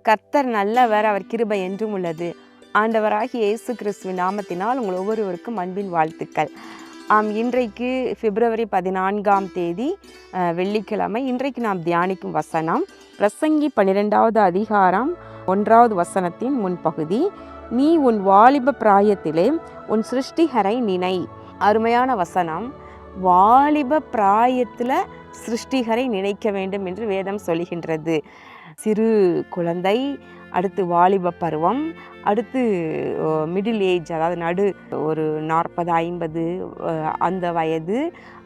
கர்த்தர் நல்லவர், அவர் கிருபை என்றும் உள்ளது. ஆண்டவராகிய இயேசு கிறிஸ்துவின் நாமத்தினால் உங்கள் ஒவ்வொருவருக்கும் அன்பின் வாழ்த்துக்கள். இன்றைக்கு பிப்ரவரி 14 வெள்ளிக்கிழமை. இன்றைக்கு நாம் தியானிக்கும் வசனம் பிரசங்கி 12வது அதிகாரம் 1வது வசனத்தின் முன்பகுதி. நீ உன் வாலிப பிராயத்திலே உன் சிருஷ்டிகரை நினை. அருமையான வசனம். வாலிப பிராயத்தில் சிருஷ்டிகரை நினைக்க வேண்டும் என்று வேதம் சொல்கின்றது. சிறு குழந்தை, அடுத்து வாலிப பருவம், அடுத்து மிடில் ஏஜ், அதாவது நடு ஒரு 40-50 அந்த வயது,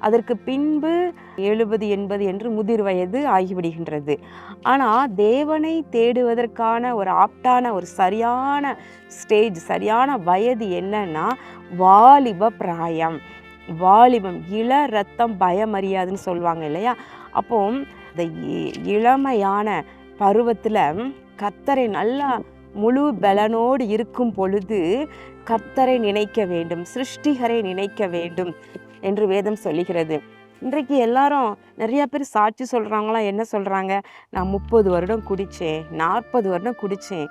அதற்கு பின்பு 70-80 என்று முதிர் வயது ஆகிவிடுகின்றது. ஆனால் தேவனை தேடுவதற்கான ஒரு ஆப்டான ஒரு சரியான ஸ்டேஜ், சரியான வயது என்னன்னா வாலிப பிராயம். வாலிபம், இள ரத்தம் பயமறியாதுன்னு சொல்லுவாங்க இல்லையா? அப்போ இந்த இளமையான பருவத்தில் கர்த்தரை நல்லா முழு பலனோடு இருக்கும் பொழுது கர்த்தரை நினைக்க வேண்டும், சிருஷ்டிகரை நினைக்க வேண்டும் என்று வேதம் சொல்லுகிறது. இன்றைக்கு எல்லாரும் நிறைய பேர் சாட்சி சொல்கிறாங்களாம். என்ன சொல்கிறாங்க? நான் 30 வருடம் குடித்தேன், 40 வருடம் குடித்தேன்,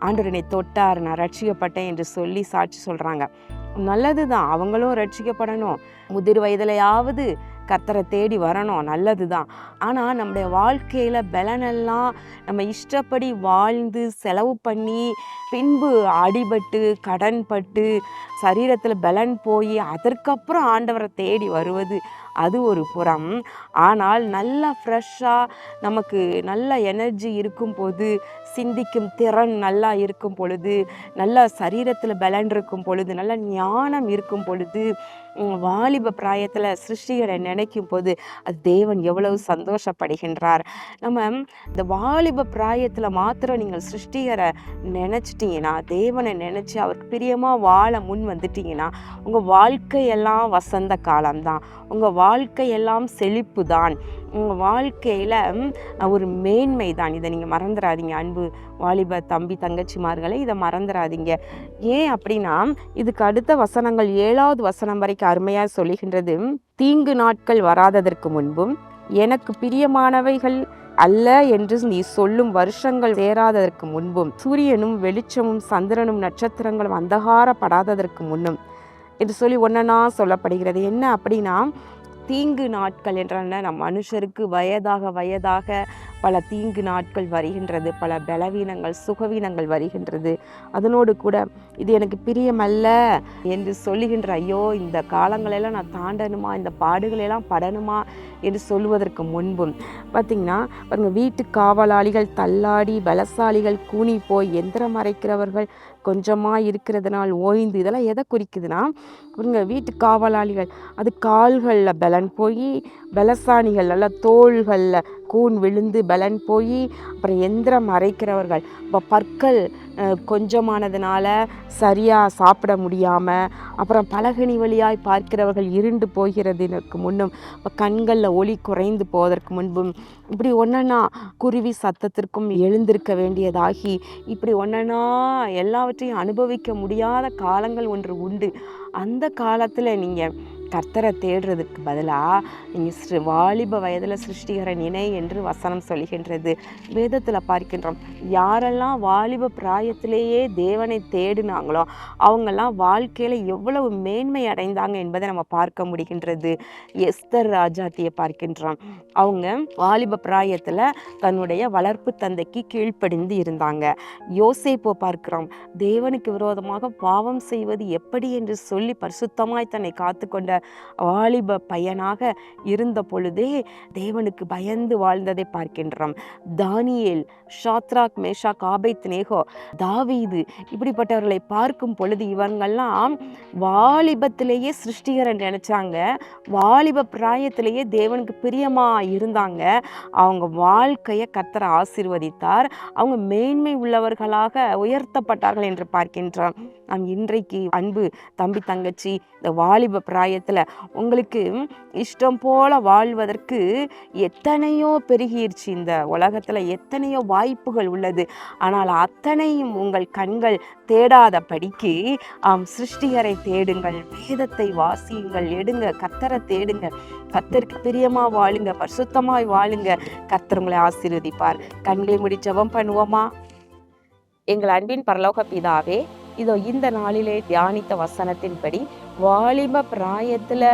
ஆண்டவர் என்னை தொட்டார், நான் ரட்சிக்கப்பட்டேன் என்று சொல்லி சாட்சி சொல்கிறாங்க. நல்லது தான், அவங்களும் ரட்சிக்கப்படணும், முதிர் வயதிலையாவது கர்த்தரை தேடி வரணும், நல்லது தான். ஆனால் நம்முடைய வாழ்க்கையில் பலனெல்லாம் நம்ம இஷ்டப்படி வாழ்ந்து செலவு பண்ணி பின்பு அடிபட்டு கடன்பட்டு சரீரத்தில் பலன் போய் அதற்கப்புறம் ஆண்டவரை தேடி வருவது அது ஒரு புறம். ஆனால் நல்லா ஃப்ரெஷ்ஷாக நமக்கு நல்ல எனர்ஜி இருக்கும் போது, சிந்திக்கும் திறன் நல்லா இருக்கும் பொழுது, நல்ல சரீரத்தில் பலன் இருக்கும் பொழுது, நல்ல ஞானம் இருக்கும் பொழுது, வாலிப பிராயத்தில் சிருஷ்டிகரை நினைக்கும் போது அது தேவன் எவ்வளவு சந்தோஷப்படுகின்றார். நம்ம இந்த வாலிப பிராயத்தில் மாத்திரம் நீங்கள் சிருஷ்டிகரை நினச்சிட்டிங்கன்னா, தேவனை நினச்சி அவருக்கு பிரியமாக வாழ முன் வந்துட்டிங்கன்னா உங்கள் வாழ்க்கையெல்லாம் வசந்த காலம்தான், உங்கள் வாழ்க்கையெல்லாம் செழிப்பு தான், உங்கள் வாழ்க்கையில் ஒரு மேன்மை தான். இதை நீங்கள் மறந்துடாதீங்க அன்பு வாலிப தம்பி தங்கச்சிமார்களை, இதை மறந்துடாதீங்க. ஏன் அப்படின்னா இதுக்கு அடுத்த வசனங்கள் 7வது வசனம் வரைக்கும் அருமையாக சொல்லுகின்றது. தீங்கு நாட்கள் வராததற்கு முன்பும் எனக்கு பிரியமானவைகள் அல்ல என்று நீ சொல்லும் வருஷங்கள் சேராததற்கு முன்பும், சூரியனும் வெளிச்சமும் சந்திரனும் நட்சத்திரங்களும் அந்தகாரப்படாததற்கு முன்னும் என்று சொல்லி ஒன்றா சொல்லப்படுகிறது. என்ன அப்படின்னா, தீங்கு நாட்கள் என்றால் நம் மனுஷருக்கு வயதாக பல தீங்கு நாட்கள் வருகின்றது, பல பலவீனங்கள் சுகவீனங்கள் வருகின்றது. அதனோடு கூட இது எனக்கு பிரியமல்ல என்று சொல்லுகின்ற, ஐயோ இந்த காலங்களெல்லாம் நான் தாண்டணுமா, இந்த பாடுகளெல்லாம் படணுமா என்று சொல்லுவதற்கு முன்பும் பார்த்திங்கன்னா பாருங்கள், வீட்டு காவலாளிகள் தள்ளாடி பலசாலிகள் கூனி போய் எந்திரம் அரைக்கிறவர்கள் கொஞ்சமாக இருக்கிறதுனால் ஓய்ந்து, இதெல்லாம் எதை குறிக்குதுன்னா பாருங்க, வீட்டு காவலாளிகள் அது கால்களில் பலன் போய், பலசானிகள் நல்லா தோள்களில் கூன் விழுந்து பலன் போய், அப்புறம் எந்திரம் அரைக்கிறவர்கள் இப்போ பற்கள் கொஞ்சமானதுனால சரியாக சாப்பிட முடியாமல், அப்புறம் பலகனி வழியாய் பார்க்கிறவர்கள் இருண்டு போகிறதுக்கு முன்னும், இப்போ கண்களில் ஒளி குறைந்து போவதற்கு முன்பும், இப்படி ஒன்றா குருவி சத்தத்திற்கும் எழுந்திருக்க வேண்டியதாகி, இப்படி ஒன்றா எல்லாவற்றையும் அனுபவிக்க முடியாத காலங்கள் ஒன்று உண்டு. அந்த காலத்தில் நீங்கள் கர்த்தரை தேடுறதுக்கு பதிலாக நீங்கள் வாலிப வயதில் சிருஷ்டிகரை நினை என்று வசனம் சொல்கின்றது. வேதத்தில் பார்க்கின்றோம், யாரெல்லாம் வாலிப பிராயத்திலேயே தேவனை தேடினாங்களோ அவங்கெல்லாம் வாழ்க்கையில் எவ்வளவு மேன்மை அடைந்தாங்க என்பதை நம்ம பார்க்க முடிகின்றது. எஸ்தர் ராஜாத்தியை பார்க்கின்றோம். அவங்க வாலிப பிராயத்தில் தன்னுடைய வளர்ப்பு தந்தைக்கு கீழ்ப்படிந்து இருந்தாங்க. யோசேப்பை பார்க்கிறோம், தேவனுக்கு விரோதமாக பாவம் செய்வது எப்படி என்று சொல்லி பரிசுத்தமாய் தன்னை காத்து கொண்ட வாலிப பையனாக இருந்த பொழுதே தேவனுக்கு பயந்து வாழ்ந்ததை பார்க்கின்றோம். தானியேல், ஷாத்ராக், மேஷாக், ஆபேத்நேகோ, தாவீது, இப்படிப்பட்டவர்களை பார்க்கும் பொழுது இவங்கெல்லாம் வாலிபத்திலேயே சிருஷ்டிகரை நினைச்சாங்க, வாலிப பிராயத்திலேயே தேவனுக்கு பிரியமா இருந்தாங்க. அவங்க வாழ்க்கையை கர்த்தர் ஆசீர்வதித்தார், அவங்க மேன்மை உள்ளவர்களாக உயர்த்தப்பட்டார்கள் என்று பார்க்கின்றோம். நாம் இன்றைக்கு அன்பு தம்பி தங்கச்சி, இந்த வாலிப பிராயத்தில் உங்களுக்கு இஷ்டம் போல வாழ்வதற்கு எத்தனையோ பெருகிருச்சு. இந்த உலகத்தில் எத்தனையோ வாய்ப்புகள் உள்ளது. ஆனால் அத்தனையும் உங்கள் கண்கள் தேடாதபடிக்கு சிருஷ்டிகரை தேடுங்கள், வேதத்தை வாசியுங்கள், எடுங்க, கர்த்தரை தேடுங்க, கர்த்தருக்கு பிரியமா வாழுங்க, பரிசுத்தமாய் வாழுங்க. கர்த்தர் உங்களை ஆசீர்வதிப்பார். கண்களை மூடி ஜெபம் பண்ணுவோமா? எங்கள் அன்பின் பரலோக பிதாவே, இதோ இந்த நாளிலே தியானித்த வசனத்தின்படி வாலிப பிராயத்துல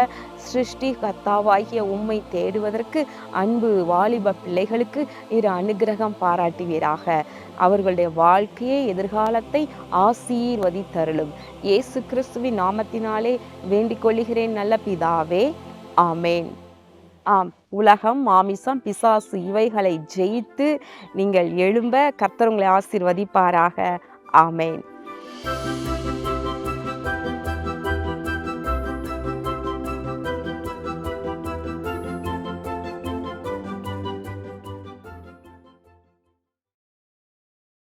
சிருஷ்டி கர்த்தாவாகிய உம்மை தேடுவதற்கு அன்பு வாலிப பிள்ளைகளுக்கு இரு அனுக்கிரகம் பாராட்டுவீராக. அவர்களுடைய வாழ்க்கையை எதிர்காலத்தை ஆசீர்வதித்தருளும். இயேசு கிறிஸ்துவின் நாமத்தினாலே வேண்டிக் கொள்கிறேன் நல்ல பிதாவே, ஆமேன். ஆம், உலகம், மாமிசம், பிசாசு இவைகளை ஜெயித்து நீங்கள் எழும்ப கர்த்தர் உங்களை ஆசீர்வதிப்பாராக. ஆமேன்.